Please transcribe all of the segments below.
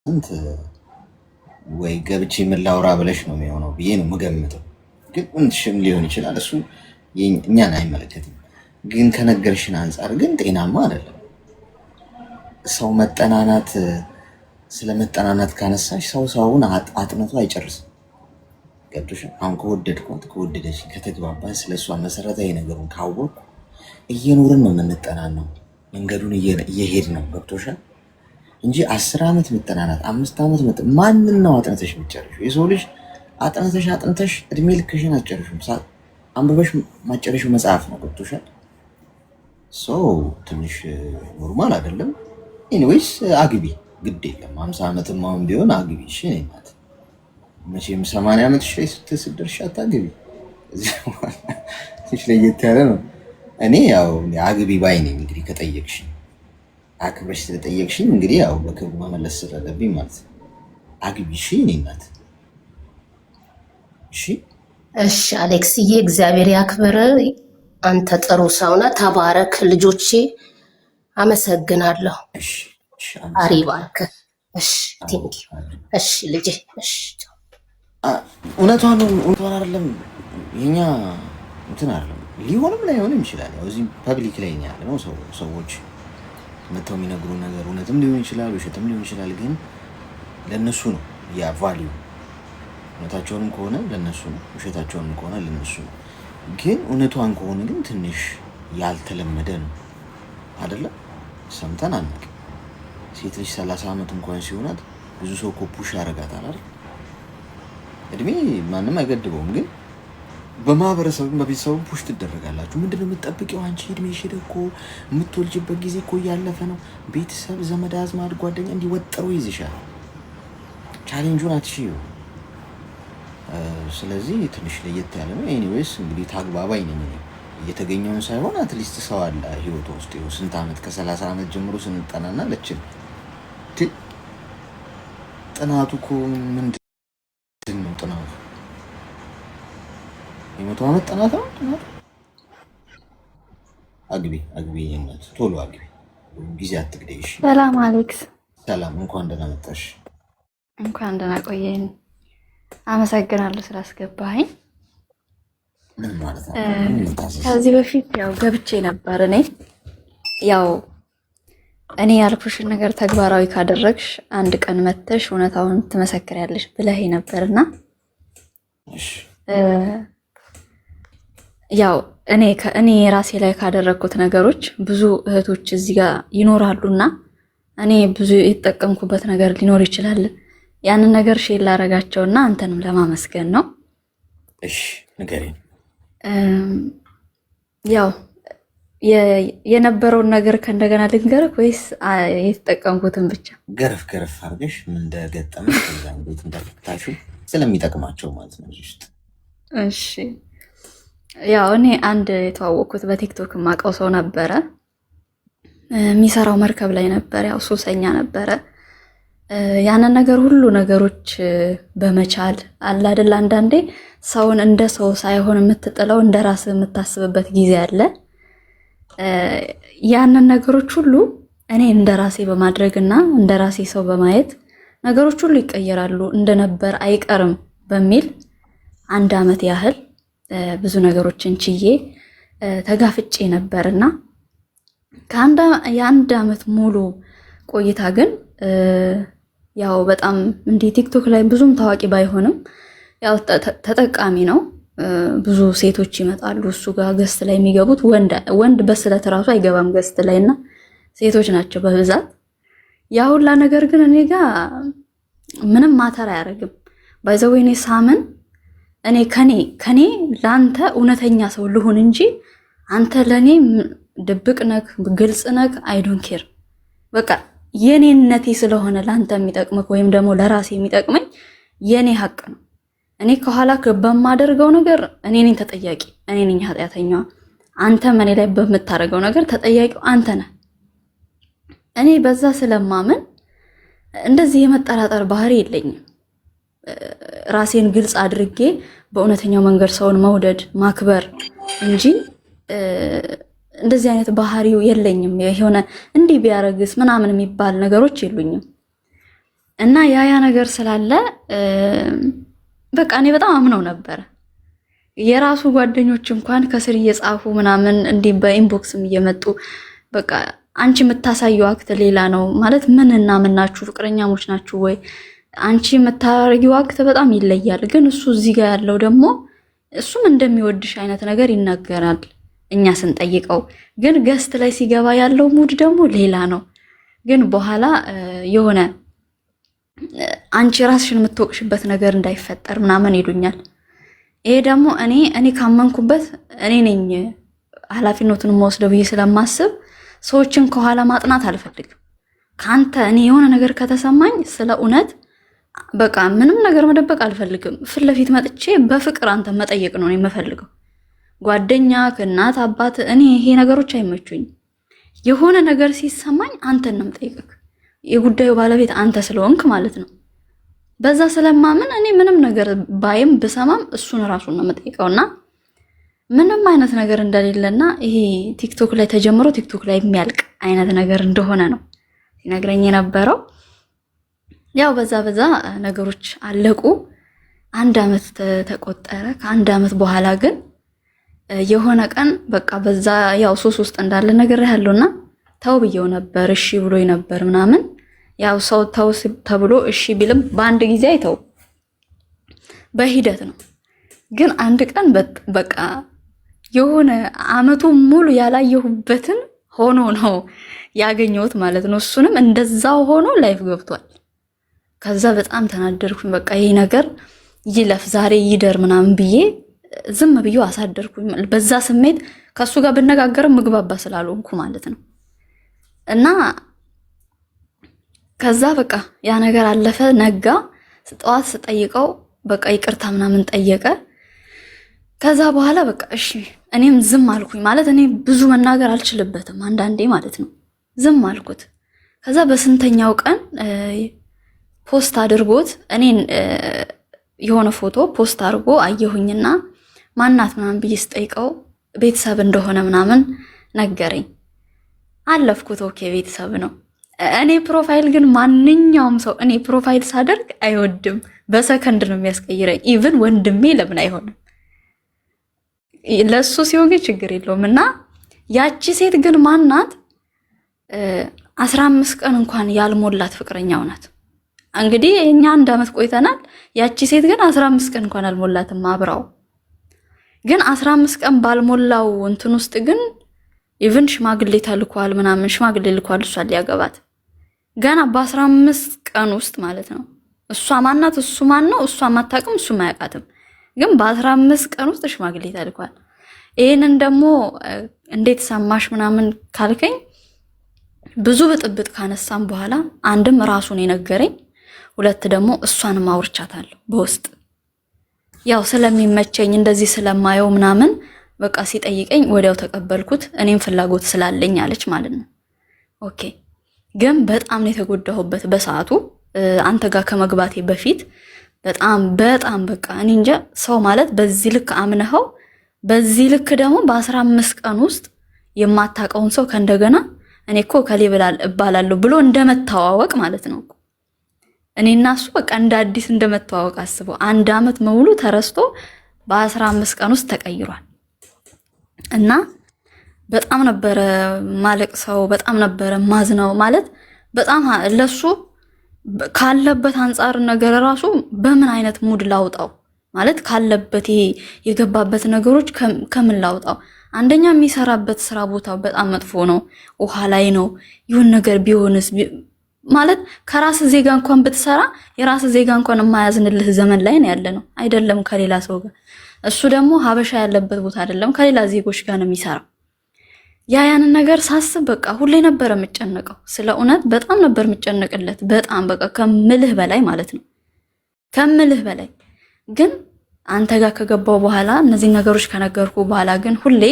እንት ወይ ገብቼ ምን ላውራ ብለሽ ነው የሚሆነው ብዬ ነው የምገምተው። ግን እንትሽም ሊሆን ይችላል እሱ እኛን አይመለከትም። ግን ከነገርሽን አንጻር ግን ጤናማ አይደለም። ሰው መጠናናት ስለ መጠናናት ካነሳሽ ሰውን አጥንቶ አይጨርስም። ገብቶሽ አሁን ከወደድኳት ከወደደች ከተግባባን ስለ እሷ መሰረታዊ ነገሩን ካወቅኩ እየኖርን ነው የምንጠናናው፣ መንገዱን እየሄድ ነው። ገብቶሻል እንጂ 10 ዓመት መጠናናት 5 ዓመት ማንን ነው አጥንተሽ የምትጨርሺው? የሰው ልጅ አጥንተሽ እድሜ ልክሽን አትጨርሽም። አንብበሽ ማጨረሽው መጽሐፍ ነው። ገብቶሻል? ትንሽ ኖርማል አይደለም። ኤኒዌይስ አግቢ፣ ግድ የለም 50 ዓመትም አሁን ቢሆን አግቢ። እሺ እናት መቼም 80 ዓመትሽ ላይ ስትደርሺ አታግቢ። እዚህ ለየት ያለ ነው። እኔ ያው አግቢ ባይ ነኝ። እንግዲህ ከጠየቅሽኝ አክብረሽ ስለጠየቅሽኝ እንግዲህ ያው በክብር መመለስ ስለለብኝ ማለት ነው። አግቢ እሺ እኔ እናት። እሺ አሌክስዬ፣ እግዚአብሔር ያክብር። አንተ ጥሩ ሰው ነህ። ተባረክ። ልጆቼ አመሰግናለሁ። አሪባርክ። እሺ ቲንክ እሺ ልጄ። እሺ እውነቷን አይደለም የኛ እንትን አይደለም። ሊሆንም ላይሆንም ይችላል። ያው እዚህ ፐብሊክ ላይ ያለ ነው ሰዎች መተው የሚነግሩ ነገር እውነትም ሊሆን ይችላል፣ ውሸትም ሊሆን ይችላል። ግን ለነሱ ነው ያ ቫልዩ። እውነታቸውንም ከሆነ ለነሱ ነው፣ ውሸታቸውንም ከሆነ ለነሱ ነው። ግን እውነቷን ከሆነ ግን ትንሽ ያልተለመደ ነው አይደለም። ሰምተን አናውቅም። ሴት ልጅ 30 ዓመት እንኳን ሲሆናት ብዙ ሰው እኮ ፑሽ ያደርጋታል አይደል? እድሜ ማንም አይገድበውም። ግን በማህበረሰብ በቤተሰቡ ፑሽ ትደረጋላችሁ። ምንድነው የምትጠብቂው አንቺ? እድሜሽ ሄደ እኮ፣ የምትወልጅበት ጊዜ እኮ እያለፈ ነው። ቤተሰብ፣ ዘመድ አዝማድ፣ ጓደኛ እንዲወጠሩ ይዝሻል። ቻሌንጁን አትሽዩ። ስለዚህ ትንሽ ለየት ያለ ነው። ኤኒዌይስ እንግዲህ ታግባባኝ ነኝ እየተገኘውን ሳይሆን አትሊስት ሰው አለ ህይወት ውስጥ ስንት ዓመት ከ30 ዓመት ጀምሮ ስንጠናና ለችን ጥናቱ እኮ ምንድን ነው ጥናቱ? የ100 ዓመት ጥናት ነው ጥናቱ። አግቢ የእናት ቶሎ አግቢ፣ ጊዜ አትግደይሽ። ሰላም አሌክስ። ሰላም፣ እንኳን ደህና መጣሽ። እንኳን ደህና ቆየኝ። አመሰግናለሁ ስላስገባኸኝ። ምን ማለት ነው? ከዚህ በፊት ያው ገብቼ ነበር። እኔ ያልኩሽን ነገር ተግባራዊ ካደረግሽ አንድ ቀን መተሽ እውነታውን ትመሰክሪያለሽ ብለህ ነበርና ያው እኔ ራሴ ላይ ካደረግኩት ነገሮች ብዙ እህቶች እዚህ ጋር ይኖራሉና እኔ ብዙ የተጠቀምኩበት ነገር ሊኖር ይችላል። ያንን ነገር ሼር ላደርጋቸውና አንተንም ለማመስገን ነው። እሺ ንገሪኝ። ያው የነበረውን ነገር ከእንደገና ልንገርህ ወይስ የተጠቀምኩትን ብቻ? ገረፍ አድርገሽ ምን እንደገጠመሽ ከዛ እንዴት እንደፈታሽው ስለሚጠቅማቸው ማለት ነው እዚህ ውስጥ። እሺ ያው እኔ አንድ የተዋወቅኩት በቲክቶክ የማውቀው ሰው ነበረ። የሚሰራው መርከብ ላይ ነበር። ያው ሱሰኛ ነበረ። ያንን ነገር ሁሉ ነገሮች በመቻል አለ አይደል፣ አንዳንዴ ሰውን እንደ ሰው ሳይሆን የምትጥለው እንደ ራስህ የምታስብበት ጊዜ አለ። ያንን ነገሮች ሁሉ እኔ እንደ ራሴ በማድረግና እንደ ራሴ ሰው በማየት ነገሮች ሁሉ ይቀየራሉ፣ እንደነበር አይቀርም በሚል 1 ዓመት ያህል ብዙ ነገሮችን ችዬ ተጋፍጬ ነበርና የአንድ ዓመት ሙሉ ቆይታ ግን ያው በጣም እንዲህ ቲክቶክ ላይ ብዙም ታዋቂ ባይሆንም ያው ተጠቃሚ ነው። ብዙ ሴቶች ይመጣሉ እሱ ጋር ገስት ላይ የሚገቡት። ወንድ በስለት ራሱ አይገባም ገስት ላይ እና ሴቶች ናቸው በብዛት። ያ ሁላ ነገር ግን እኔ ጋር ምንም ማተር አያደርግም። ባይዘው እኔ ሳምን እኔ ከኔ ለአንተ እውነተኛ ሰው ልሁን እንጂ አንተ ለኔ ድብቅ ነክ ግልጽ ነክ አይ ዶንት ኬር። በቃ የኔነቴ ስለሆነ ለአንተ የሚጠቅምህ ወይም ደግሞ ለራሴ የሚጠቅመኝ የኔ ሀቅ ነው። እኔ ከኋላ በማደርገው ነገር እኔ ነኝ ተጠያቂ፣ እኔ ነኝ ኃጢአተኛዋ። አንተ እኔ ላይ በምታደርገው ነገር ተጠያቂው አንተ ነህ። እኔ በዛ ስለማምን እንደዚህ የመጠራጠር ባህሪ የለኝም። ራሴን ግልጽ አድርጌ በእውነተኛው መንገድ ሰውን መውደድ ማክበር እንጂ እንደዚህ አይነት ባህሪው የለኝም። የሆነ እንዲህ ቢያረግስ ምናምን የሚባል ነገሮች የሉኝም። እና ያ ነገር ስላለ በቃ እኔ በጣም አምነው ነበር። የራሱ ጓደኞች እንኳን ከስር እየጻፉ ምናምን እንዲህ በኢንቦክስም እየመጡ በቃ አንቺ የምታሳየው አክት ሌላ ነው ማለት ምንና ምን ናችሁ? ፍቅረኛሞች ናችሁ ወይ? አንቺ የምታረጊው አክት በጣም ይለያል። ግን እሱ እዚህ ጋር ያለው ደግሞ እሱም እንደሚወድሽ አይነት ነገር ይናገራል እኛ ስንጠይቀው። ግን ገስት ላይ ሲገባ ያለው ሙድ ደግሞ ሌላ ነው። ግን በኋላ የሆነ አንቺ ራስሽን የምትወቅሽበት ነገር እንዳይፈጠር ምናምን ይሉኛል። ይሄ ደግሞ እኔ ካመንኩበት እኔ ነኝ ኃላፊነቱን የምወስደው ብዬ ስለማስብ ሰዎችን ከኋላ ማጥናት አልፈልግም። ካንተ እኔ የሆነ ነገር ከተሰማኝ ስለ እውነት በቃ ምንም ነገር መደበቅ አልፈልግም። ፊት ለፊት መጥቼ በፍቅር አንተ መጠየቅ ነው የምፈልገው። ጓደኛ፣ ከእናት አባት፣ እኔ ይሄ ነገሮች አይመቹኝ። የሆነ ነገር ሲሰማኝ አንተን ነው የምጠይቅህ። የጉዳዩ ባለቤት አንተ ስለሆንክ ማለት ነው። በዛ ስለማምን እኔ ምንም ነገር ባይም ብሰማም እሱን ራሱን ነው የምጠይቀውና ምንም አይነት ነገር እንደሌለና ይሄ ቲክቶክ ላይ ተጀምሮ ቲክቶክ ላይ የሚያልቅ አይነት ነገር እንደሆነ ነው ሲነግረኝ የነበረው። ያው በዛ ነገሮች አለቁ። 1 ዓመት ተቆጠረ። ከ1 ዓመት በኋላ ግን የሆነ ቀን በቃ በዛ ያው ሶስት ውስጥ እንዳለ ነገር ያለውና ተው ብየው ነበር። እሺ ብሎኝ ነበር ምናምን። ያው ሰው ተው ተብሎ እሺ ቢልም በአንድ ጊዜ አይተው በሂደት ነው። ግን አንድ ቀን በቃ የሆነ አመቱ ሙሉ ያላየሁበትን ሆኖ ነው ያገኘሁት ማለት ነው። እሱንም እንደዛው ሆኖ ላይፍ ገብቷል። ከዛ በጣም ተናደርኩኝ። በቃ ይሄ ነገር ይለፍ ዛሬ ይደር ምናምን ብዬ ዝም ብዬ አሳደርኩኝ። በዛ ስሜት ከሱ ጋር ብነጋገር ምግባባ ስላልሆንኩ ማለት ነው። እና ከዛ በቃ ያ ነገር አለፈ። ነጋ። ጠዋት ስጠይቀው በቃ ይቅርታ ምናምን ጠየቀ። ከዛ በኋላ በቃ እሺ እኔም ዝም አልኩኝ። ማለት እኔ ብዙ መናገር አልችልበትም አንዳንዴ ማለት ነው። ዝም አልኩት። ከዛ በስንተኛው ቀን ፖስት አድርጎት እኔን የሆነ ፎቶ ፖስት አድርጎ አየሁኝና ማናት ምናምን ብዬ ስጠይቀው ቤተሰብ እንደሆነ ምናምን ነገረኝ። አለፍኩት። ኦኬ ቤተሰብ ነው። እኔ ፕሮፋይል ግን ማንኛውም ሰው እኔ ፕሮፋይል ሳደርግ አይወድም። በሰከንድ ነው የሚያስቀይረኝ። ኢቭን ወንድሜ ለምን አይሆንም? ለሱ ሲሆን ግን ችግር የለውም። እና ያቺ ሴት ግን ማናት? 15 ቀን እንኳን ያልሞላት ፍቅረኛው ናት። እንግዲህ እኛ 1 ዓመት ቆይተናል። ያቺ ሴት ግን 15 ቀን እንኳን አልሞላትም አብራው። ግን 15 ቀን ባልሞላው እንትን ውስጥ ግን ኢቭን ሽማግሌ ተልኳል ምናምን ሽማግሌ ልኳል እሷን ሊያገባት ገና በ15 ቀን ውስጥ ማለት ነው። እሷ ማናት? እሱ ማን ነው? እሷ ማታውቅም፣ እሱ ማያውቃትም። ግን በ15 ቀን ውስጥ ሽማግሌ ተልኳል። ይሄንን ደግሞ እንዴት ሰማሽ ምናምን ካልከኝ ብዙ ብጥብጥ ካነሳም በኋላ አንድም ራሱን የነገረኝ፣ ሁለት ደግሞ እሷንም አውርቻታለሁ በውስጥ ያው ስለሚመቸኝ እንደዚህ ስለማየው ምናምን በቃ ሲጠይቀኝ ወዲያው ተቀበልኩት። እኔም ፍላጎት ስላለኝ አለች ማለት ነው። ኦኬ። ግን በጣም ነው የተጎዳሁበት በሰዓቱ አንተ ጋር ከመግባቴ በፊት በጣም በቃ እኔ እንጃ። ሰው ማለት በዚህ ልክ አምነኸው በዚህ ልክ ደግሞ በ15 ቀን ውስጥ የማታውቀውን ሰው ከእንደገና እኔ እኮ ከሌ እባላለሁ ብሎ እንደመተዋወቅ ማለት ነው። እኔና እሱ በቃ እንደ አዲስ እንደመተዋወቅ አስበው። 1 ዓመት ሙሉ ተረስቶ በ15 ቀን ውስጥ ተቀይሯል። እና በጣም ነበረ ማለቅ ሰው በጣም ነበረ ማዝነው ማለት በጣም ለሱ ካለበት አንጻር ነገር ራሱ በምን አይነት ሙድ ላውጣው ማለት ካለበት ይሄ የገባበት ነገሮች ከምን ላውጣው። አንደኛ የሚሰራበት ስራ ቦታ በጣም መጥፎ ነው፣ ውሃ ላይ ነው። ይሁን ነገር ቢሆንስ ማለት ከራስ ዜጋ እንኳን ብትሰራ የራስ ዜጋ እንኳን የማያዝንልህ ዘመን ላይ ነው ያለ ነው አይደለም ከሌላ ሰው ጋር። እሱ ደግሞ ሀበሻ ያለበት ቦታ አይደለም ከሌላ ዜጎች ጋር ነው የሚሰራው። ያንን ነገር ሳስብ በቃ ሁሌ ነበር የምጨነቀው። ስለ እውነት በጣም ነበር የምጨነቅለት። በጣም በቃ ከምልህ በላይ ማለት ነው ከምልህ በላይ። ግን አንተ ጋር ከገባው በኋላ እነዚህ ነገሮች ከነገርኩ በኋላ ግን ሁሌ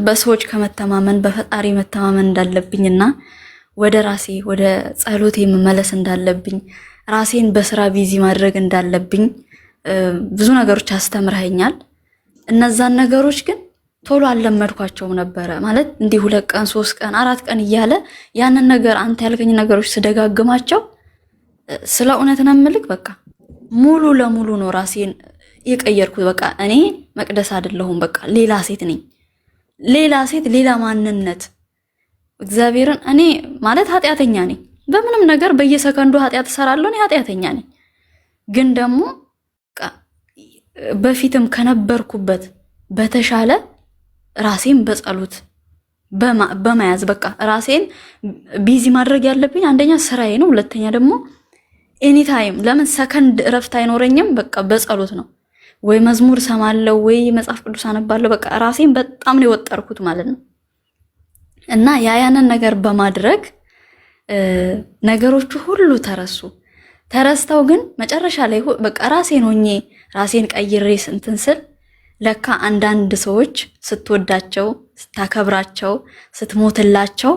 በሰዎች ከመተማመን በፈጣሪ መተማመን እንዳለብኝና ወደ ራሴ ወደ ጸሎቴ መመለስ እንዳለብኝ ራሴን በስራ ቢዚ ማድረግ እንዳለብኝ ብዙ ነገሮች አስተምረኸኛል። እነዛን ነገሮች ግን ቶሎ አልለመድኳቸውም ነበረ ማለት እንዲህ 2 ቀን 3 ቀን 4 ቀን እያለ ያንን ነገር አንተ ያልከኝ ነገሮች ስደጋግማቸው ስለ እውነት ነው የምልክ በቃ ሙሉ ለሙሉ ነው ራሴን የቀየርኩት። በቃ እኔ መቅደስ አይደለሁም፣ በቃ ሌላ ሴት ነኝ። ሌላ ሴት፣ ሌላ ማንነት። እግዚአብሔርን እኔ ማለት ኃጢአተኛ ነኝ። በምንም ነገር በየሰከንዱ ኃጢአት እሰራለሁ። እኔ ኃጢአተኛ ነኝ። ግን ደግሞ በፊትም ከነበርኩበት በተሻለ ራሴን በጸሎት በመያዝ በቃ ራሴን ቢዚ ማድረግ ያለብኝ አንደኛ ስራዬ ነው። ሁለተኛ ደግሞ ኤኒታይም ለምን ሰከንድ እረፍት አይኖረኝም። በቃ በጸሎት ነው። ወይ መዝሙር ሰማለው ወይ መጽሐፍ ቅዱስ አነባለሁ። በቃ ራሴን በጣም ነው የወጠርኩት ማለት ነው። እና ያንን ነገር በማድረግ ነገሮቹ ሁሉ ተረስተው ግን መጨረሻ ላይ በቃ ራሴን ሆኜ ራሴን ቀይሬ እንትን ስል ለካ አንዳንድ ሰዎች ስትወዳቸው፣ ስታከብራቸው፣ ስትሞትላቸው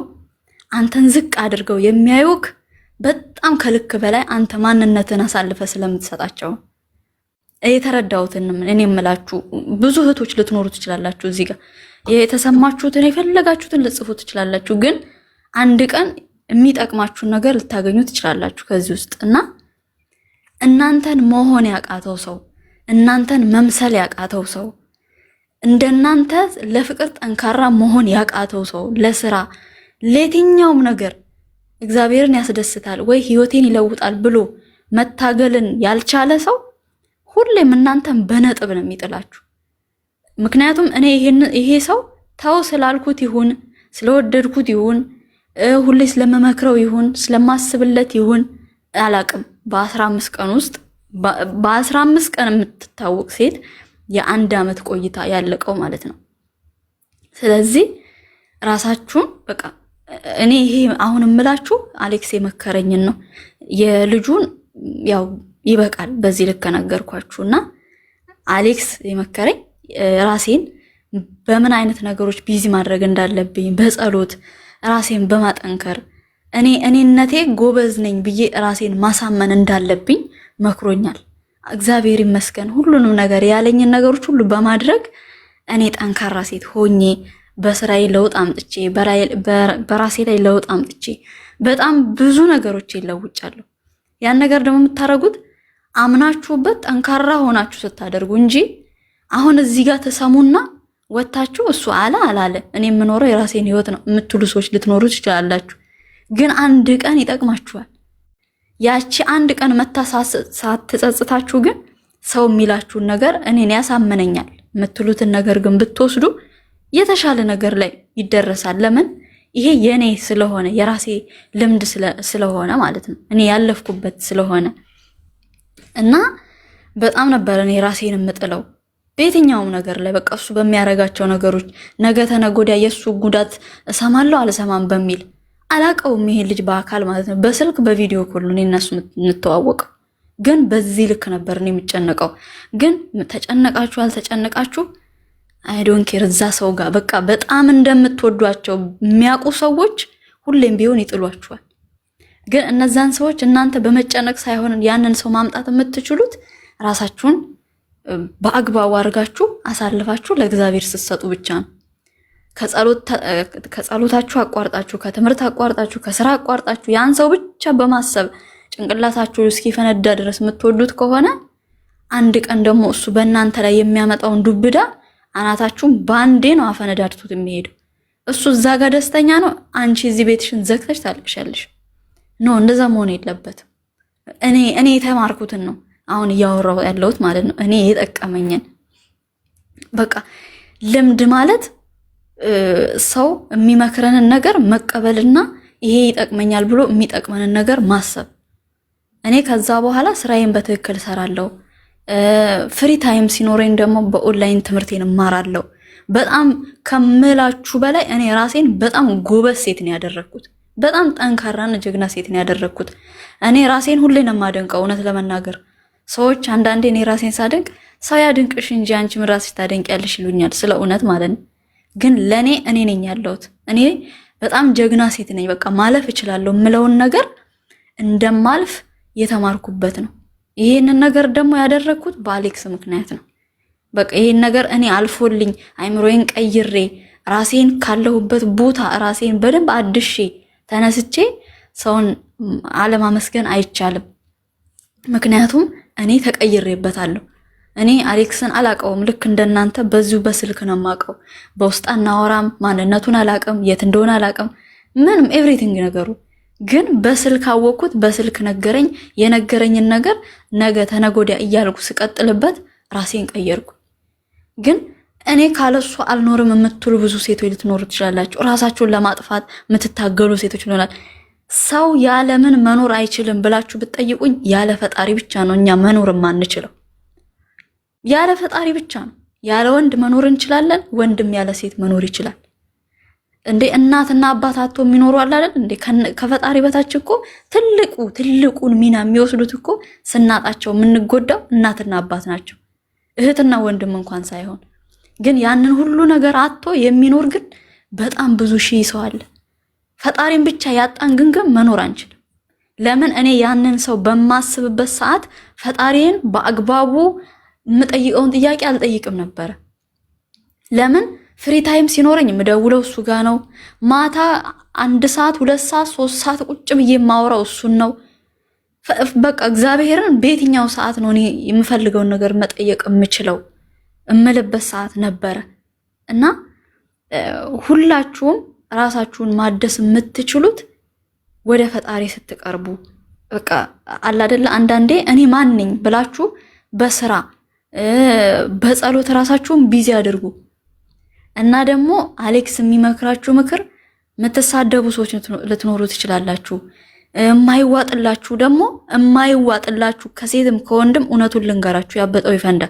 አንተን ዝቅ አድርገው የሚያዩክ በጣም ከልክ በላይ አንተ ማንነትን አሳልፈ ስለምትሰጣቸው የተረዳሁትን እኔ የምላችሁ ብዙ እህቶች ልትኖሩ ትችላላችሁ። እዚህ ጋር የተሰማችሁትን የፈለጋችሁትን ልጽፉ ትችላላችሁ። ግን አንድ ቀን የሚጠቅማችሁን ነገር ልታገኙ ትችላላችሁ ከዚህ ውስጥ እና እናንተን መሆን ያቃተው ሰው፣ እናንተን መምሰል ያቃተው ሰው፣ እንደናንተ ለፍቅር ጠንካራ መሆን ያቃተው ሰው፣ ለስራ ለየትኛውም ነገር እግዚአብሔርን ያስደስታል ወይ ህይወቴን ይለውጣል ብሎ መታገልን ያልቻለ ሰው ሁሌም እናንተን በነጥብ ነው የሚጥላችሁ። ምክንያቱም እኔ ይሄ ሰው ተው ስላልኩት ይሁን ስለወደድኩት ይሁን ሁሌ ስለመመክረው ይሁን ስለማስብለት ይሁን አላቅም። በ15 ቀን ውስጥ በ15 ቀን የምትታወቅ ሴት የ1 ዓመት ቆይታ ያለቀው ማለት ነው። ስለዚህ ራሳችሁን በቃ እኔ ይሄ አሁን እምላችሁ አሌክስ የመከረኝን ነው። የልጁን ያው ይበቃል በዚህ ልክ ነገርኳችሁና አሌክስ የመከረኝ ራሴን በምን አይነት ነገሮች ቢዚ ማድረግ እንዳለብኝ በጸሎት ራሴን በማጠንከር እኔነቴ ጎበዝ ነኝ ብዬ ራሴን ማሳመን እንዳለብኝ መክሮኛል። እግዚአብሔር ይመስገን። ሁሉንም ነገር ያለኝን ነገሮች ሁሉ በማድረግ እኔ ጠንካራ ሴት ሆኜ በስራዬ ለውጥ አምጥቼ በራሴ ላይ ለውጥ አምጥቼ በጣም ብዙ ነገሮች ይለውጫለሁ። ያን ነገር ደግሞ የምታረጉት አምናችሁበት ጠንካራ ሆናችሁ ስታደርጉ እንጂ አሁን እዚህ ጋር ተሰሙና ወታችሁ እሱ አላለ እኔ የምኖረው የራሴን ህይወት ነው የምትሉ ሰዎች ልትኖሩ ትችላላችሁ። ግን አንድ ቀን ይጠቅማችኋል። ያቺ አንድ ቀን ሳትጸጽታችሁ ግን ሰው የሚላችሁን ነገር እኔን ያሳመነኛል የምትሉትን ነገር ግን ብትወስዱ የተሻለ ነገር ላይ ይደረሳል። ለምን? ይሄ የኔ ስለሆነ የራሴ ልምድ ስለሆነ ማለት ነው። እኔ ያለፍኩበት ስለሆነ እና በጣም ነበር እኔ ራሴን የምጥለው በየትኛውም ነገር ላይ በቃ እሱ በሚያረጋቸው ነገሮች ነገ ተነገ ወዲያ የሱ ጉዳት እሰማለሁ አልሰማም በሚል አላቀውም። ይሄ ልጅ በአካል ማለት ነው በስልክ በቪዲዮ ኮል ነው እነሱ እንተዋወቀው። ግን በዚህ ልክ ነበር እኔ የምጨነቀው። ግን ተጨነቃችሁ አልተጨነቃችሁ አይ ዶንት ኬር እዛ ሰው ጋር በቃ በጣም እንደምትወዷቸው የሚያውቁ ሰዎች ሁሌም ቢሆን ይጥሏችኋል። ግን እነዛን ሰዎች እናንተ በመጨነቅ ሳይሆን ያንን ሰው ማምጣት የምትችሉት ራሳችሁን በአግባቡ አድርጋችሁ አሳልፋችሁ ለእግዚአብሔር ስትሰጡ ብቻ ነው። ከጸሎታችሁ አቋርጣችሁ፣ ከትምህርት አቋርጣችሁ፣ ከስራ አቋርጣችሁ ያን ሰው ብቻ በማሰብ ጭንቅላታችሁ እስኪፈነዳ ድረስ የምትወዱት ከሆነ አንድ ቀን ደግሞ እሱ በእናንተ ላይ የሚያመጣውን ዱብዳ አናታችሁን ባንዴ ነው አፈነዳድቱት የሚሄደው። እሱ እዛ ጋር ደስተኛ ነው፣ አንቺ እዚህ ቤትሽን ዘግተሽ ታልቅሻለሽ። ኖ እንደዛ መሆን የለበትም። እኔ የተማርኩትን ነው አሁን እያወራሁ ያለሁት ማለት ነው። እኔ የጠቀመኝን በቃ ልምድ ማለት ሰው የሚመክረንን ነገር መቀበልና ይሄ ይጠቅመኛል ብሎ የሚጠቅመንን ነገር ማሰብ። እኔ ከዛ በኋላ ስራዬን በትክክል ሰራለሁ። ፍሪ ታይም ሲኖረኝ ደግሞ በኦንላይን ትምህርቴን እማራለሁ። በጣም ከምላችሁ በላይ እኔ ራሴን በጣም ጎበዝ ሴት ነው ያደረኩት። በጣም ጠንካራና ጀግና ሴት ነው ያደረኩት። እኔ ራሴን ሁሌ ነው የማደንቀው። እውነት ለመናገር ሰዎች አንዳንዴ እኔ ራሴን ሳደንቅ ሰው ያድንቅሽ እንጂ አንቺ ምን ራስሽ ታደንቂያለሽ ይሉኛል። ስለ እውነት ማለት ነው። ግን ለኔ እኔ ነኝ ያለሁት። እኔ በጣም ጀግና ሴት ነኝ። በቃ ማለፍ እችላለሁ የምለውን ነገር እንደማልፍ የተማርኩበት ነው። ይሄንን ነገር ደግሞ ያደረኩት በአሌክስ ምክንያት ነው። በቃ ይሄን ነገር እኔ አልፎልኝ አይምሮዬን ቀይሬ ራሴን ካለሁበት ቦታ ራሴን በደንብ አድሼ ተነስቼ ሰውን አለማመስገን አይቻልም። ምክንያቱም እኔ ተቀይሬበታለሁ። እኔ አሌክስን አላቀውም። ልክ እንደናንተ በዚሁ በስልክ ነው የማውቀው። በውስጥ አናወራም። ማንነቱን አላቀም፣ የት እንደሆነ አላቀም፣ ምንም ኤቭሪቲንግ ነገሩ ግን በስልክ አወቅኩት። በስልክ ነገረኝ። የነገረኝን ነገር ነገ ተነጎዲያ እያልኩ ስቀጥልበት ራሴን ቀየርኩ። ግን እኔ ካለሱ አልኖርም የምትሉ ብዙ ሴቶች ልትኖሩ ትችላላችሁ። ራሳችሁን ለማጥፋት የምትታገሉ ሴቶች ይሆናል። ሰው ያለ ምን መኖር አይችልም ብላችሁ ብትጠይቁኝ ያለ ፈጣሪ ብቻ ነው እኛ መኖር የማንችለው። ያለ ፈጣሪ ብቻ ነው። ያለ ወንድ መኖር እንችላለን። ወንድም ያለ ሴት መኖር ይችላል። እንዴ እናትና አባት አጥቶ የሚኖሩ አለ አይደል እንዴ? ከፈጣሪ በታች እኮ ትልቁን ሚና የሚወስዱት እኮ ስናጣቸው የምንጎዳው እናትና አባት ናቸው። እህትና ወንድም እንኳን ሳይሆን ግን ያንን ሁሉ ነገር አጥቶ የሚኖር ግን በጣም ብዙ ሺህ ሰው አለ። ፈጣሪን ብቻ ያጣን ግን መኖር አንችልም። ለምን? እኔ ያንን ሰው በማስብበት ሰዓት ፈጣሪን በአግባቡ የምጠይቀውን ጥያቄ አልጠይቅም ነበረ። ለምን? ፍሪ ታይም ሲኖረኝ የምደውለው እሱ ጋር ነው። ማታ 1 ሰዓት 2 ሰዓት 3 ሰዓት ቁጭ ብዬ የማወራው እሱን ነው። በቃ እግዚአብሔርን በየትኛው ሰዓት ነው እኔ የምፈልገውን ነገር መጠየቅ የምችለው እምልበት ሰዓት ነበረ። እና ሁላችሁም ራሳችሁን ማደስ የምትችሉት ወደ ፈጣሪ ስትቀርቡ በቃ አለ አይደለ? አንዳንዴ እኔ ማን ነኝ ብላችሁ በስራ በጸሎት ራሳችሁን ቢዚ አድርጉ። እና ደግሞ አሌክስ የሚመክራችሁ ምክር የምትሳደቡ ሰዎች ልትኖሩ ትችላላችሁ። የማይዋጥላችሁ ከሴትም ከወንድም እውነቱን ልንገራችሁ ያበጠው ይፈንዳ።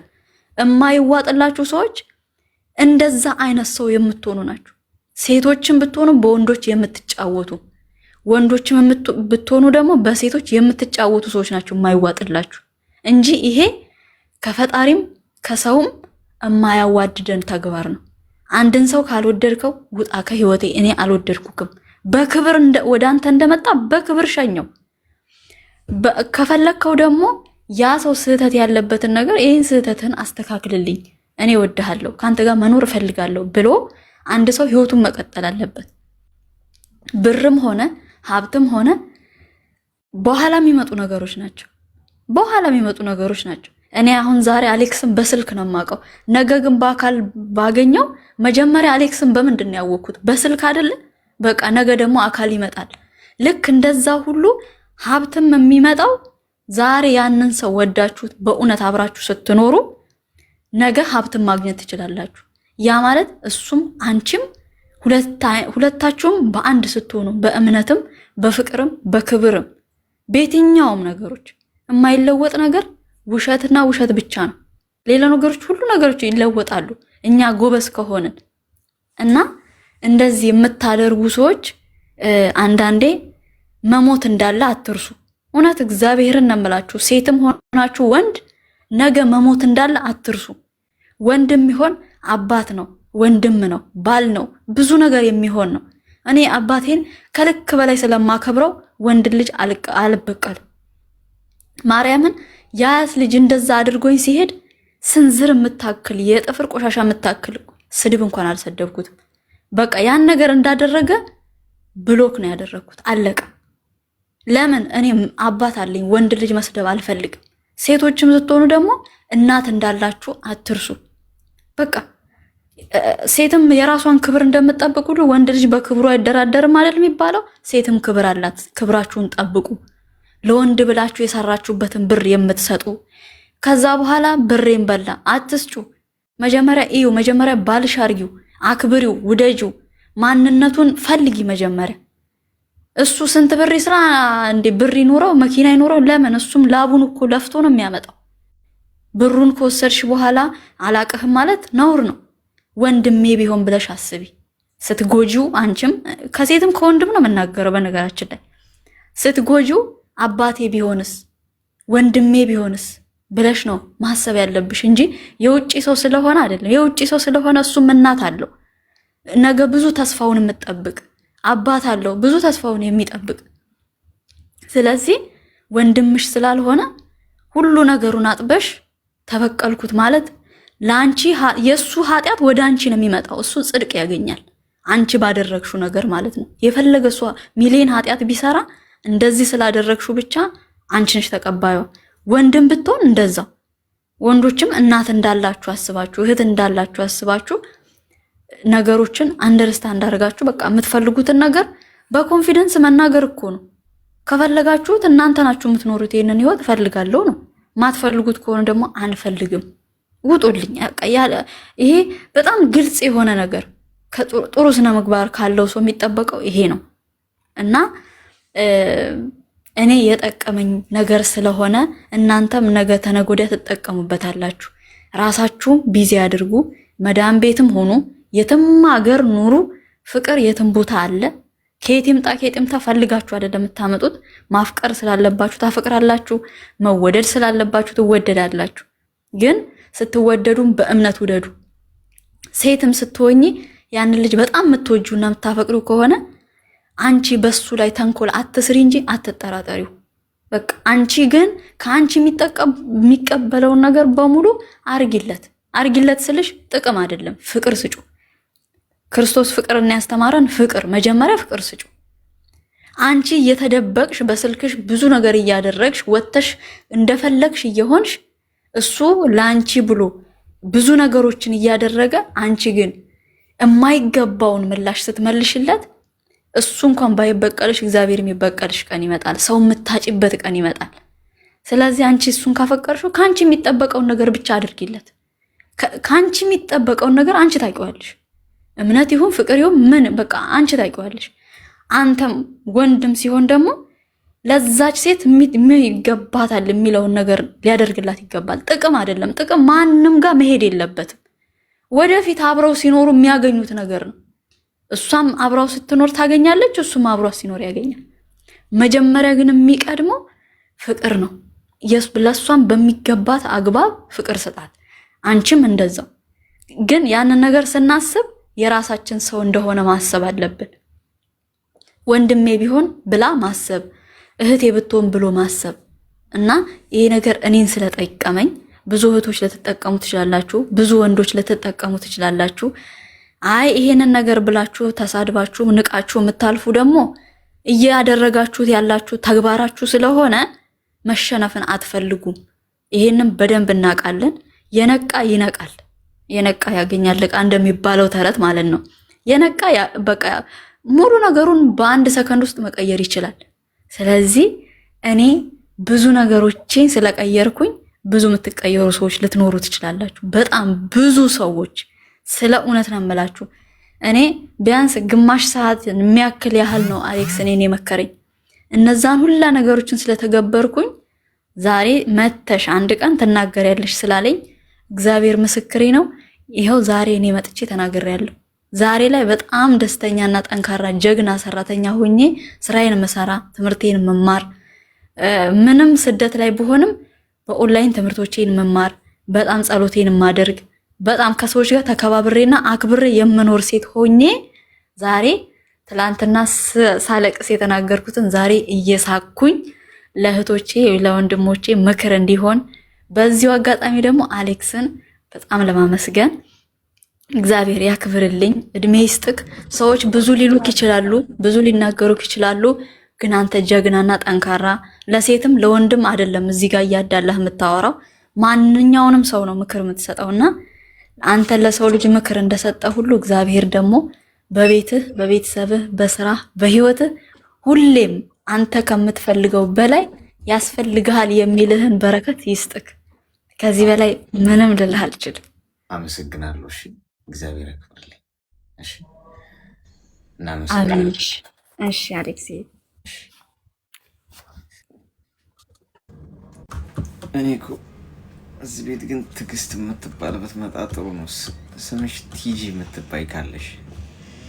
የማይዋጥላችሁ ሰዎች እንደዛ አይነት ሰው የምትሆኑ ናችሁ። ሴቶችን ብትሆኑ በወንዶች የምትጫወቱ፣ ወንዶችም ብትሆኑ ደግሞ በሴቶች የምትጫወቱ ሰዎች ናችሁ የማይዋጥላችሁ እንጂ ይሄ ከፈጣሪም ከሰውም የማያዋድደን ተግባር ነው። አንድን ሰው ካልወደድከው ውጣ ከህይወቴ፣ እኔ አልወደድኩክም። በክብር ወደ አንተ እንደመጣ በክብር ሸኘው። ከፈለግከው ደግሞ ያ ሰው ስህተት ያለበትን ነገር ይህን ስህተትን አስተካክልልኝ፣ እኔ ወድሃለሁ፣ ከአንተ ጋር መኖር እፈልጋለሁ ብሎ አንድ ሰው ህይወቱን መቀጠል አለበት። ብርም ሆነ ሀብትም ሆነ በኋላ የሚመጡ ነገሮች ናቸው። እኔ አሁን ዛሬ አሌክስን በስልክ ነው የማውቀው። ነገ ግን በአካል ባገኘው መጀመሪያ አሌክስን በምንድን ነው ያወቅኩት? በስልክ አይደለ? በቃ ነገ ደግሞ አካል ይመጣል። ልክ እንደዛ ሁሉ ሀብትም የሚመጣው ዛሬ ያንን ሰው ወዳችሁት በእውነት አብራችሁ ስትኖሩ ነገ ሀብትም ማግኘት ትችላላችሁ። ያ ማለት እሱም አንቺም ሁለታችሁም በአንድ ስትሆኑ በእምነትም በፍቅርም በክብርም በየትኛውም ነገሮች የማይለወጥ ነገር ውሸትና ውሸት ብቻ ነው። ሌላ ሁሉ ነገሮች ይለወጣሉ እኛ ጎበዝ ከሆንን። እና እንደዚህ የምታደርጉ ሰዎች አንዳንዴ መሞት እንዳለ አትርሱ። እውነት እግዚአብሔርን ነው የምላችሁ። ሴትም ሆናችሁ ወንድ ነገ መሞት እንዳለ አትርሱ። ወንድም ይሆን አባት ነው፣ ወንድም ነው፣ ባል ነው፣ ብዙ ነገር የሚሆን ነው። እኔ አባቴን ከልክ በላይ ስለማከብረው ወንድ ልጅ አልበቀልም። ማርያምን ያስ ልጅ እንደዛ አድርጎኝ ሲሄድ ስንዝር የምታክል የጥፍር ቆሻሻ የምታክል ስድብ እንኳን አልሰደብኩትም። በቃ ያን ነገር እንዳደረገ ብሎክ ነው ያደረኩት። አለቀ። ለምን? እኔ አባት አለኝ። ወንድ ልጅ መስደብ አልፈልግም። ሴቶችም ስትሆኑ ደግሞ እናት እንዳላችሁ አትርሱ። በቃ ሴትም የራሷን ክብር እንደምትጠብቁ ሁሉ ወንድ ልጅ በክብሩ አይደራደርም አይደል የሚባለው? ሴትም ክብር አላት። ክብራችሁን ጠብቁ። ለወንድ ብላችሁ የሰራችሁበትን ብር የምትሰጡ ከዛ በኋላ ብሬን በላ አትስጩ። መጀመሪያ እዩ። መጀመሪያ ባልሽ አርጊው፣ አክብሪው፣ ውደጂው፣ ማንነቱን ፈልጊ መጀመሪያ። እሱ ስንት ብር ይስራ እንዴ? ብር ይኖረው መኪና ይኖረው ለምን? እሱም ላቡን እኮ ለፍቶ ነው የሚያመጣው። ብሩን ከወሰድሽ በኋላ አላቅህም ማለት ነውር ነው። ወንድሜ ቢሆን ብለሽ አስቢ። ስትጎጂው አንቺም ከሴትም ከወንድም ነው የምናገረው በነገራችን ላይ ስትጎጂው አባቴ ቢሆንስ ወንድሜ ቢሆንስ ብለሽ ነው ማሰብ ያለብሽ እንጂ የውጪ ሰው ስለሆነ አይደለም። የውጪ ሰው ስለሆነ እሱም እናት አለው፣ ነገ ብዙ ተስፋውን የምትጠብቅ አባት አለው፣ ብዙ ተስፋውን የሚጠብቅ። ስለዚህ ወንድምሽ ስላልሆነ ሁሉ ነገሩን አጥበሽ ተበቀልኩት ማለት ላንቺ የሱ ኃጢያት ወደ አንቺ ነው የሚመጣው። እሱ ጽድቅ ያገኛል አንቺ ባደረግሽው ነገር ማለት ነው። የፈለገ እሷ ሚሊዮን ኃጢያት ቢሰራ እንደዚህ ስላደረግሽው ብቻ አንቺ ነሽ ተቀባዩ። ወንድም ብትሆን እንደዛው። ወንዶችም እናት እንዳላችሁ አስባችሁ እህት እንዳላችሁ አስባችሁ ነገሮችን አንደርስታንድ አድርጋችሁ በቃ የምትፈልጉትን ነገር በኮንፊደንስ መናገር እኮ ነው። ከፈለጋችሁት እናንተ ናችሁ የምትኖሩት ይሄንን ህይወት እፈልጋለሁ ነው። ማትፈልጉት ከሆነ ደግሞ አንፈልግም ውጡልኝ። ይሄ በጣም ግልጽ የሆነ ነገር ጥሩ ስነ ምግባር ካለው ሰው የሚጠበቀው ይሄ ነው። እና እኔ የጠቀመኝ ነገር ስለሆነ እናንተም ነገ ተነገ ወዲያ ትጠቀሙበታላችሁ። ራሳችሁ ቢዚ አድርጉ። መዳም ቤትም ሆኑ የትም ሀገር ኑሩ፣ ፍቅር የትም ቦታ አለ። ከየትም ፈልጋችሁ አይደለም የምታመጡት። ማፍቀር ስላለባችሁ ታፈቅራላችሁ፣ መወደድ ስላለባችሁ ትወደዳላችሁ። ግን ስትወደዱም በእምነት ውደዱ። ሴትም ስትሆኚ ያን ልጅ በጣም የምትወጁና የምታፈቅሩ ከሆነ አንቺ በሱ ላይ ተንኮል አትስሪ እንጂ አትጠራጠሪው። በቃ አንቺ ግን ከአንቺ የሚቀበለውን ነገር በሙሉ አርጊለት ስልሽ ጥቅም አይደለም፣ ፍቅር ስጩ። ክርስቶስ ፍቅርን ያስተማረን ፍቅር፣ መጀመሪያ ፍቅር ስጩ። አንቺ እየተደበቅሽ በስልክሽ ብዙ ነገር እያደረግሽ ወጥተሽ እንደፈለግሽ እየሆንሽ እሱ ላንቺ ብሎ ብዙ ነገሮችን እያደረገ አንቺ ግን የማይገባውን ምላሽ ስትመልሽለት እሱ እንኳን ባይበቀልሽ እግዚአብሔር የሚበቀልሽ ቀን ይመጣል። ሰው የምታጭበት ቀን ይመጣል። ስለዚህ አንቺ እሱን ካፈቀርሽው ከአንቺ የሚጠበቀውን ነገር ብቻ አድርጊለት። ከአንቺ የሚጠበቀውን ነገር አንቺ ታውቂዋለሽ። እምነት ይሁን ፍቅር ይሁን ምን በቃ አንቺ ታውቂዋለሽ። አንተም ወንድም ሲሆን ደግሞ ለዛች ሴት የሚገባታል የሚለውን ነገር ሊያደርግላት ይገባል። ጥቅም አይደለም። ጥቅም ማንም ጋር መሄድ የለበትም። ወደፊት አብረው ሲኖሩ የሚያገኙት ነገር ነው። እሷም አብራው ስትኖር ታገኛለች፣ እሱም አብሯ ሲኖር ያገኛል። መጀመሪያ ግን የሚቀድመው ፍቅር ነው። ለእሷም በሚገባት አግባብ ፍቅር ስጣት፣ አንቺም እንደዛው። ግን ያንን ነገር ስናስብ የራሳችን ሰው እንደሆነ ማሰብ አለብን። ወንድሜ ቢሆን ብላ ማሰብ፣ እህቴ ብትሆን ብሎ ማሰብ እና ይሄ ነገር እኔን ስለጠቀመኝ ብዙ እህቶች ልትጠቀሙ ትችላላችሁ፣ ብዙ ወንዶች ልትጠቀሙ ትችላላችሁ። አይ ይሄንን ነገር ብላችሁ ተሳድባችሁ ንቃችሁ የምታልፉ ደግሞ እያደረጋችሁት ያላችሁ ተግባራችሁ ስለሆነ መሸነፍን አትፈልጉም። ይሄንን በደንብ እናውቃለን። የነቃ ይነቃል፣ የነቃ ያገኛል ዕቃ እንደሚባለው ተረት ማለት ነው። የነቃ በቃ ሙሉ ነገሩን በአንድ ሰከንድ ውስጥ መቀየር ይችላል። ስለዚህ እኔ ብዙ ነገሮችን ስለቀየርኩኝ ብዙ የምትቀየሩ ሰዎች ልትኖሩ ትችላላችሁ። በጣም ብዙ ሰዎች ስለ እውነት ነው የምላችሁ። እኔ ቢያንስ ግማሽ ሰዓት የሚያክል ያህል ነው አሌክስ እኔን የመከረኝ። እነዛን ሁላ ነገሮችን ስለተገበርኩኝ ዛሬ መተሽ አንድ ቀን ትናገሪያለሽ ስላለኝ እግዚአብሔር ምስክሬ ነው። ይኸው ዛሬ እኔ መጥቼ ተናግሬያለሁ። ዛሬ ላይ በጣም ደስተኛና ጠንካራ ጀግና ሰራተኛ ሆኜ ስራዬን መሰራ፣ ትምህርቴን መማር፣ ምንም ስደት ላይ ብሆንም በኦንላይን ትምህርቶቼን መማር፣ በጣም ጸሎቴን ማደርግ፣ በጣም ከሰዎች ጋር ተከባብሬና አክብሬ የምኖር ሴት ሆኜ ዛሬ ትላንትና ሳለቅስ የተናገርኩትን ዛሬ እየሳኩኝ ለእህቶቼ ለወንድሞቼ ምክር እንዲሆን በዚሁ አጋጣሚ ደግሞ አሌክስን በጣም ለማመስገን እግዚአብሔር ያክብርልኝ፣ እድሜ ይስጥክ። ሰዎች ብዙ ሊሉክ ይችላሉ፣ ብዙ ሊናገሩክ ይችላሉ። ግን አንተ ጀግናና ጠንካራ ለሴትም ለወንድም አይደለም እዚህ ጋር እያዳላህ የምታወራው ማንኛውንም ሰው ነው ምክር የምትሰጠውና አንተ ለሰው ልጅ ምክር እንደሰጠ ሁሉ እግዚአብሔር ደግሞ በቤትህ፣ በቤተሰብህ፣ በስራህ፣ በህይወትህ ሁሌም አንተ ከምትፈልገው በላይ ያስፈልግሃል የሚልህን በረከት ይስጥክ። ከዚህ በላይ ምንም ልልህ አልችልም። አመሰግናለሁ። እሺ እግዚአብሔር ያክብርልኝ። እሺ እናመሰግናለን። እሺ አሌክስ፣ እኔ እኮ እዚህ ቤት ግን ትዕግስት የምትባል ብትመጣ ጥሩ ነው። ስምሽ ቲጂ የምትባይ ካለሽ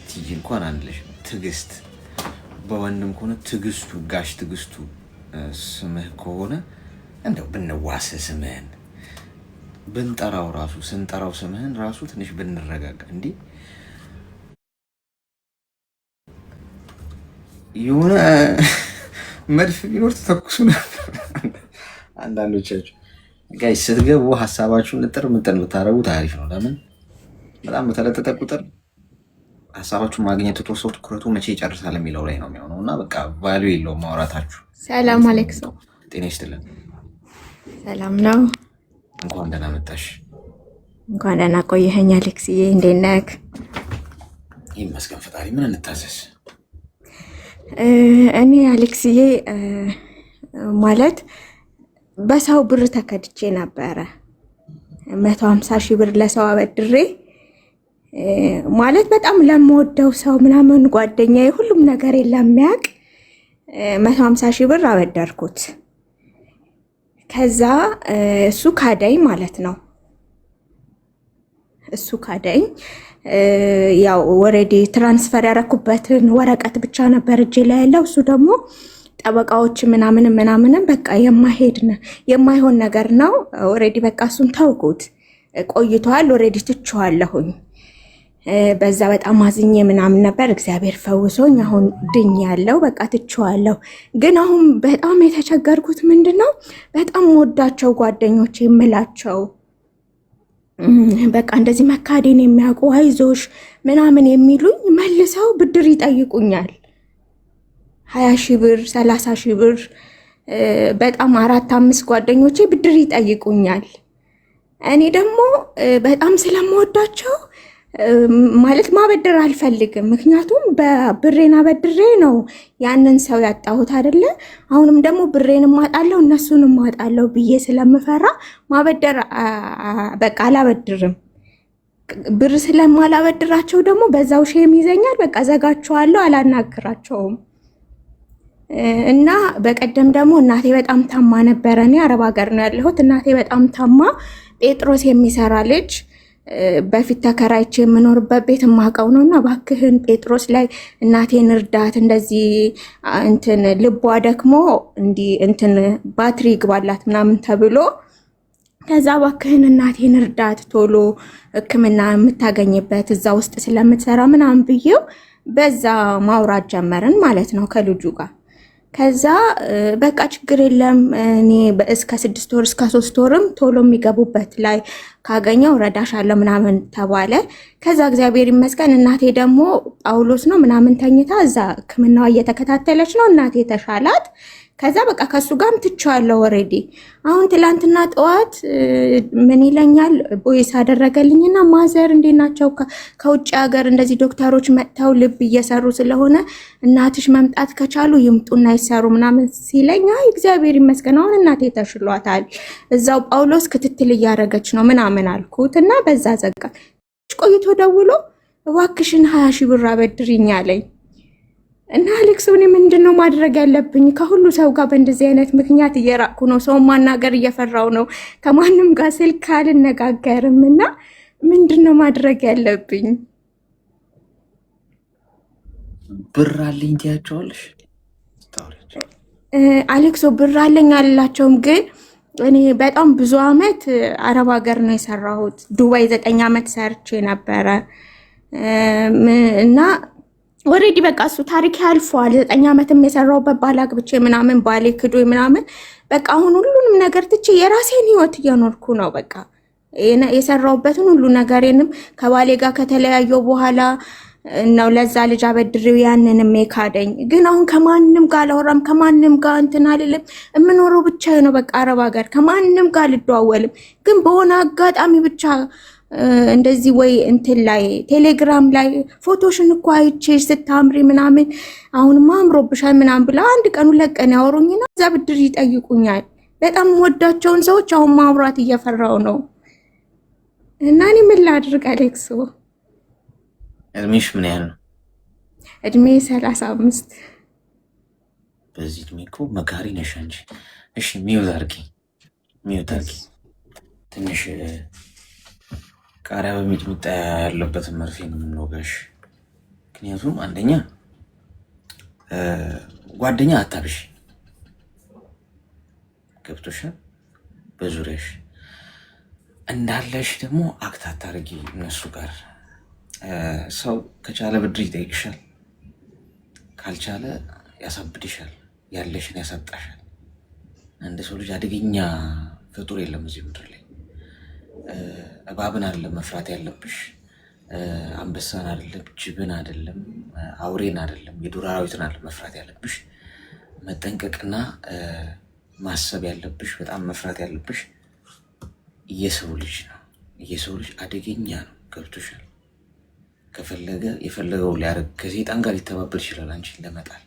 ቲጂ እንኳን አንለሽ። ትዕግስት በወንድም ከሆነ ትዕግስቱ፣ ጋሽ ትዕግስቱ ስምህ ከሆነ እንደው ብንዋስ ስምህን ብንጠራው ራሱ ስንጠራው ስምህን ራሱ ትንሽ ብንረጋጋ። እንዲህ የሆነ መድፍ ቢኖር ተተኩሱ ነበር አንዳንዶቻችሁ። ጋይስ ስትገቡ ሀሳባችሁን ንጥር ምጥን ብታደርጉት አሪፍ ነው። ለምን በጣም በተለጠጠ ቁጥር ሀሳባችሁን ማግኘት ተወሰው ትኩረቱ መቼ ይጨርሳል የሚለው ላይ ነው የሚሆነው እና በቃ ቫልዩ የለውም ማውራታችሁ። ሰላም አሌክስ። ጤና ይስጥልን። ሰላም ነው። እንኳን ደህና መጣሽ። እንኳን ደህና ቆየኸኝ አሌክስዬ። እንዴት ነህ? ይመስገን ፈጣሪ። ምን እንታዘዝ? እኔ አሌክስዬ ማለት በሰው ብር ተከድቼ ነበረ 150 ሺህ ብር ለሰው አበድሬ ማለት በጣም ለምወደው ሰው ምናምን ጓደኛዬ ሁሉም ነገር ለሚያውቅ 150 ሺህ ብር አበደርኩት። ከዛ እሱ ካደኝ ማለት ነው። እሱ ካደኝ ያው ኦሬዲ ትራንስፈር ያረኩበትን ወረቀት ብቻ ነበር እጄ ላይ ያለው። እሱ ደግሞ ጠበቃዎች ምናምን በቃ የማይሆን ነገር ነው። ኦሬዲ በቃ እሱን ተውኩት፣ ቆይቷል። ኦሬዲ ትቼዋለሁኝ። በዛ በጣም አዝኜ ምናምን ነበር። እግዚአብሔር ፈውሶኝ አሁን ድኝ ያለው በቃ ትቼዋለሁ። ግን አሁን በጣም የተቸገርኩት ምንድነው በጣም ወዳቸው ጓደኞች የምላቸው በቃ እንደዚህ መካዴን የሚያውቁ አይዞሽ ምናምን የሚሉኝ መልሰው ብድር ይጠይቁኛል። 20 ሺህ ብር 30 ሺህ ብር በጣም 4-5 ጓደኞቼ ብድር ይጠይቁኛል። እኔ ደግሞ በጣም ስለምወዳቸው ማለት ማበደር አልፈልግም። ምክንያቱም በብሬን አበድሬ ነው ያንን ሰው ያጣሁት አይደለ? አሁንም ደግሞ ብሬን ማጣለው እነሱንም ማጣለው ብዬ ስለምፈራ ማበደር በቃ አላበድርም። ብር ስለማላበድራቸው ደግሞ በዛው ሼም ይዘኛል። በቃ ዘጋቸዋለሁ፣ አላናግራቸውም። እና በቀደም ደግሞ እናቴ በጣም ታማ ነበረ። እኔ አረብ ሀገር ነው ያለሁት። እናቴ በጣም ታማ ጴጥሮስ የሚሰራ ልጅ በፊት ተከራይቼ የምኖርበት ቤት የማውቀው ነው እና እባክህን ጴጥሮስ ላይ እናቴን እርዳት፣ እንደዚህ እንትን ልቧ ደክሞ እንዲህ እንትን ባትሪ ይግባላት ምናምን ተብሎ ከዛ እባክህን እናቴን እርዳት ቶሎ ሕክምና የምታገኝበት እዛ ውስጥ ስለምትሰራ ምናምን ብዬው በዛ ማውራት ጀመርን ማለት ነው ከልጁ ጋር። ከዛ በቃ ችግር የለም እኔ እስከ 6 ወር እስከ 3 ወርም ቶሎ የሚገቡበት ላይ ካገኘው ረዳሻለሁ ምናምን ተባለ። ከዛ እግዚአብሔር ይመስገን እናቴ ደግሞ ጳውሎስ ነው ምናምን ተኝታ እዛ ሕክምናዋ እየተከታተለች ነው። እናቴ ተሻላት። ከዛ በቃ ከሱ ጋርም ትቼዋለሁ ኦሬዲ። አሁን ትላንትና ጠዋት ምን ይለኛል ቦይስ አደረገልኝና ማዘር እንዴት ናቸው? ከውጭ ሀገር እንደዚህ ዶክተሮች መጥተው ልብ እየሰሩ ስለሆነ እናትሽ መምጣት ከቻሉ ይምጡና ይሰሩ ምናምን ሲለኝ አይ እግዚአብሔር ይመስገን አሁን እናቴ ተሽሏታል፣ እዛው ጳውሎስ ክትትል እያደረገች ነው ምናምን አልኩት እና በዛ ዘጋ። ቆይቶ ደውሎ እባክሽን 20 ሺህ ብር አበድሪኝ አለኝ። እና አሌክስ እኔ ምንድነው ማድረግ ያለብኝ? ከሁሉ ሰው ጋር በእንደዚህ አይነት ምክንያት እየራቅኩ ነው። ሰው ማናገር እየፈራው ነው። ከማንም ጋር ስልክ አልነጋገርም። እና ምንድነው ማድረግ ያለብኝ? ብር አለኝ ትያቸዋለሽ? አሌክሶ ብር አለኝ አልላቸውም። ግን እኔ በጣም ብዙ አመት አረብ ሀገር ነው የሰራሁት። ዱባይ 9 አመት ሰርቼ ነበረ እና ኦሬዲ በቃ እሱ ታሪክ ያልፈዋል። 9 አመትም የሰራሁበት ባል አግብቼ ምናምን ባሌ ክዶ ምናምን በቃ አሁን ሁሉንም ነገር ትቼ የራሴን ህይወት እየኖርኩ ነው። በቃ የሰራሁበትን ሁሉ ነገሬንም ከባሌ ጋር ከተለያየው በኋላ ነው ለዛ ልጅ አበድሬው ያንንም የካደኝ። ግን አሁን ከማንም ጋር አላወራም፣ ከማንም ጋር እንትን አልልም። የምኖረው ብቻ ነው በቃ አረብ ሀገር። ከማንም ጋር አልደዋወልም። ግን በሆነ አጋጣሚ ብቻ እንደዚህ ወይ እንትን ላይ ቴሌግራም ላይ ፎቶሽን እኮ አይቼሽ ስታምሪ ምናምን አሁንማ አምሮብሻል ምናምን ብላ አንድ ቀን 2 ቀን ያወሩኝና እዛ ብድር ይጠይቁኛል። በጣም ወዳቸውን ሰዎች አሁን ማውራት እየፈራው ነው። እና እኔ ምን ላድርግ አሌክስ? እድሜሽ ምን ያህል ነው? እድሜ 35። በዚህ እድሜ እኮ መካሪ ነሽ እንጂ። እሺ ሚውት አድርጊ ትንሽ ቃሪያ በሚጥሚጣ ያለበትን መርፌ ነው የምንወጋሽ። ምክንያቱም አንደኛ ጓደኛ አታብሽ፣ ገብቶሻል? በዙሪያሽ እንዳለሽ ደግሞ አክት አታርጊ እነሱ ጋር። ሰው ከቻለ ብድር ይጠይቅሻል፣ ካልቻለ ያሳብድሻል፣ ያለሽን ያሳጣሻል። አንድ ሰው ልጅ አደገኛ ፍጡር የለም እዚህ ምድር ላይ። እባብን አይደለም መፍራት ያለብሽ፣ አንበሳን አይደለም፣ ጅብን አይደለም፣ አውሬን አይደለም፣ የዱር አራዊትን አይደለም መፍራት ያለብሽ። መጠንቀቅና ማሰብ ያለብሽ፣ በጣም መፍራት ያለብሽ የሰው ልጅ ነው። የሰው ልጅ አደገኛ ነው። ገብቶሻል? ከፈለገ የፈለገው ሊያደርግ ከሴጣን ጋር ሊተባበር ይችላል አንቺን ለመጣል።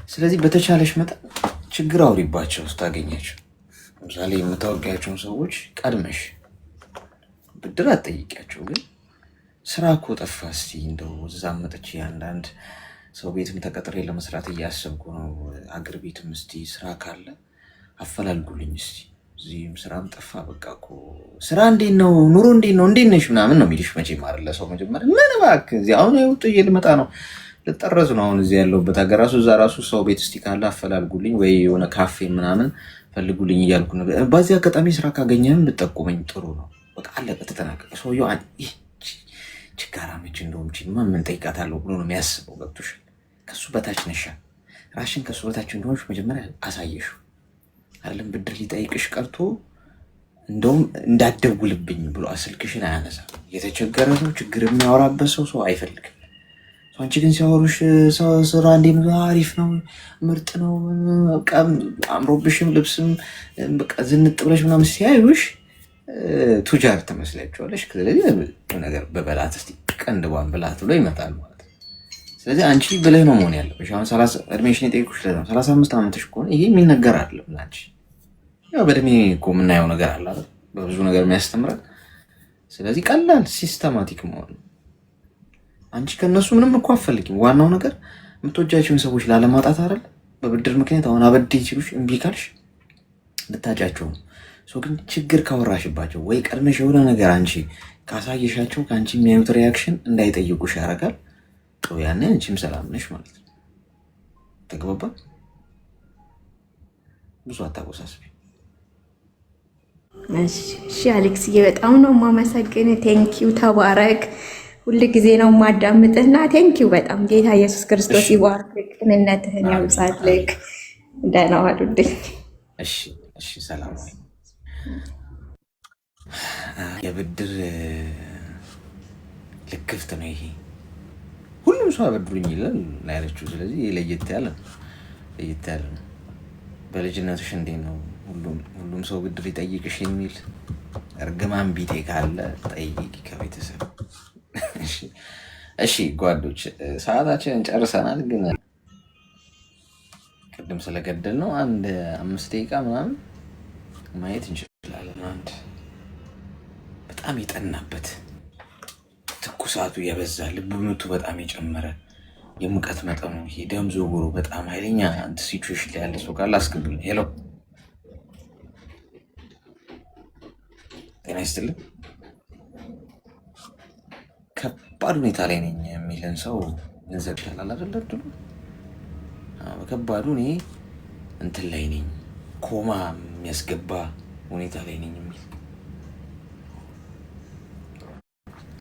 ስለዚህ በተቻለሽ መጠን ችግር አውሪባቸው ስታገኛቸው። ለምሳሌ የምታወቂያቸውን ሰዎች ቀድመሽ ብድር አትጠይቂያቸው። ግን ስራ እኮ ጠፋ፣ እስቲ እንደው እዛም መጥቼ አንዳንድ ሰው ቤትም ተቀጥሬ ለመስራት እያሰብኩ ነው፣ አገር ቤትም እስቲ ስራ ካለ አፈላልጉልኝ እስቲ፣ እዚህም ስራም ጠፋ፣ በቃ እኮ ስራ እንዴት ነው፣ ኑሮ እንዴት ነው፣ እንዴት ነሽ ምናምን ነው የሚልሽ። መቼም አይደለ ሰው መጀመሪያ ምን እባክህ እዚህ አሁን ውጡ ልመጣ ነው ልጠረዝ ነው አሁን እዚህ ያለሁበት ሀገር ራሱ እዛ ራሱ ሰው ቤት እስቲ ካለ አፈላልጉልኝ ወይ የሆነ ካፌ ምናምን ፈልጉልኝ እያልኩ ነው። በዚህ አጋጣሚ ስራ ካገኘህም ብጠቁመኝ ጥሩ ነው። በቃ አለቀ፣ ተጠናቀቀ። ሰውየው ችጋራ መች እንደውም ችማ ምን ጠይቃታለሁ ብሎ ነው የሚያስበው። ገብቶሻል? ከሱ በታች ነሻ። ራሽን ከሱ በታች እንደሆንሽ መጀመሪያ አሳየሽው። አይደለም ብድር ሊጠይቅሽ ቀርቶ እንደውም እንዳትደውልብኝ ብሎ ስልክሽን አያነሳም። የተቸገረ ሰው ችግር የሚያወራበት ሰው አይፈልግም። አንቺ ግን ሲያወሩሽ ስራ እንዴት ነው? አሪፍ ነው፣ ምርጥ ነው፣ አምሮብሽም ልብስም በቃ ዝንጥ ብለሽ ምናምን ሲያዩሽ ቱጃር ትመስላችኋለሽ። ስለዚህ ነገር በበላት እስቲ ቀንድቧን ብላት ብሎ ይመጣል ማለት ነው። ስለዚህ አንቺ ብለህ ነው መሆን ያለብሽ። አሁን እድሜሽን የጠየኩሽ ለዛ 35 ዓመትሽ ከሆነ ይሄ የሚነገር አይደለም ላንቺ። ያው በእድሜ እኮ የምናየው ነገር አለ አይደል? በብዙ ነገር የሚያስተምረን። ስለዚህ ቀላል ሲስተማቲክ መሆን ነው። አንቺ ከነሱ ምንም እኮ አትፈልጊም። ዋናው ነገር የምትወጃቸውን ሰዎች ላለማጣት አይደል? በብድር ምክንያት አሁን አበድኝ ሲሉሽ እምቢ ካልሽ ልታጫቸው ነው። ግን ችግር ካወራሽባቸው ወይ ቀድመሽ የሆነ ነገር አንቺ ካሳየሻቸው ከአንቺ የሚያዩት ሪያክሽን እንዳይጠይቁሽ ያደርጋል። ያኔ አንቺም ሰላም ነሽ ማለት ነው። ተግባባ? ብዙ አታቆሳስቢ። እሺ አሌክስዬ፣ በጣም ነው የማመሰግን። ቴንኪው፣ ተባረክ። ሁል ጊዜ ነው የማዳምጥና ቴንኪው በጣም። ጌታ ኢየሱስ ክርስቶስ ይባርክ፣ ቅንነትህን ያብዛልክ። ደህና ዋሉልኝ። እሺ ሰላም። የብድር ልክፍት ነው ይሄ። ሁሉም ሰው አበድሩኝ ይላል ያለችው። ስለዚህ ለየት ያለ ነው። በልጅነትሽ እንዴት ነው ሁሉም ሰው ብድር ይጠይቅሽ የሚል እርግማን ቢጤ ካለ ጠይቂ ከቤተሰብ። እሺ ጓዶች፣ ሰዓታችንን ጨርሰናል። ግን ቅድም ስለገደል ነው 5 ደቂቃ ምናምን ማየት እንችላለን። አንድ በጣም የጠናበት ትኩሳቱ የበዛ ልብ ምቱ በጣም የጨመረ የሙቀት መጠኑ ይሄ ደም ዝውውሩ በጣም ኃይለኛ ሲቹዌሽን ላይ ያለ ሰው ካለ አስገቡኝ። ሄሎ ጤና ይስጥልኝ። ከባድ ሁኔታ ላይ ነኝ የሚልን ሰው እንዘግታለን አይደለ? ድሉ በከባዱ እኔ እንትን ላይ ነኝ፣ ኮማ የሚያስገባ ሁኔታ ላይ ነኝ የሚል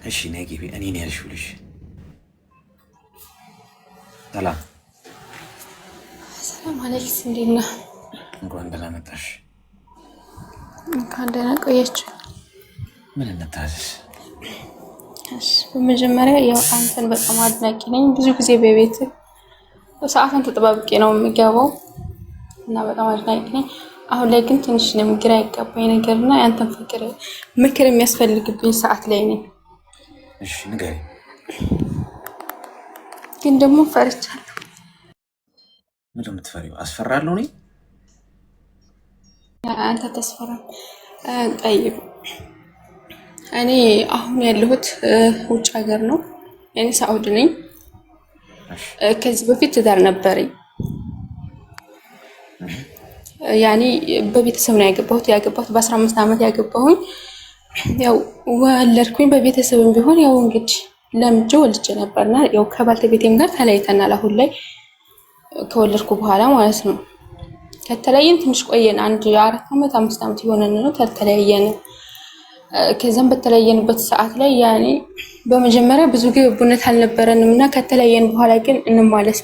እሺ፣ ነጊቢ እኔን ያልሽው ልጅ ሰላም አሌክስ፣ እንዴት ነህ? እንኳን ደህና መጣሽ። እንኳን ደህና ቆያችሁ። ምን እንታዘዝ? በመጀመሪያ ያው አንተን በጣም አድናቂ ነኝ። ብዙ ጊዜ በቤት ሰዓትን ተጠባብቄ ነው የሚገባው እና በጣም አድናቂ ነኝ። አሁን ላይ ግን ትንሽ ነው ግራ ያጋባኝ ነገርና ያንተን ምክር የሚያስፈልግብኝ ሰዓት ላይ ነኝ። እሺ ንገሪ። ግን ደግሞ ፈርቻለሁ። ምንድን ነው የምትፈሪው? አስፈራለሁ እኔ? አንተ ተስፈራ። ጠይብ እኔ አሁን ያለሁት ውጭ ሀገር ነው። እኔ ሳውዲ ነኝ። ከዚህ በፊት ትዳር ነበረኝ። ያኔ በቤተሰብ ነው ያገባሁት በ15 ዓመት ያገባሁኝ። ያው ወለድኩኝ በቤተሰብም ቢሆን ያው እንግዲህ ለምጄ ወልጄ ነበርና ያው ከባልተቤቴም ጋር ተለያይተናል። አሁን ላይ ከወለድኩ በኋላ ማለት ነው። ከተለያየን ትንሽ ቆየን። 4 ዓመት 5 ዓመት ይሆነን ነው ተለያየን። ከዛም በተለያየንበት ሰዓት ላይ ያኔ በመጀመሪያ ብዙ ግብቡነት አልነበረንም እና ከተለያየን በኋላ ግን እንማለስ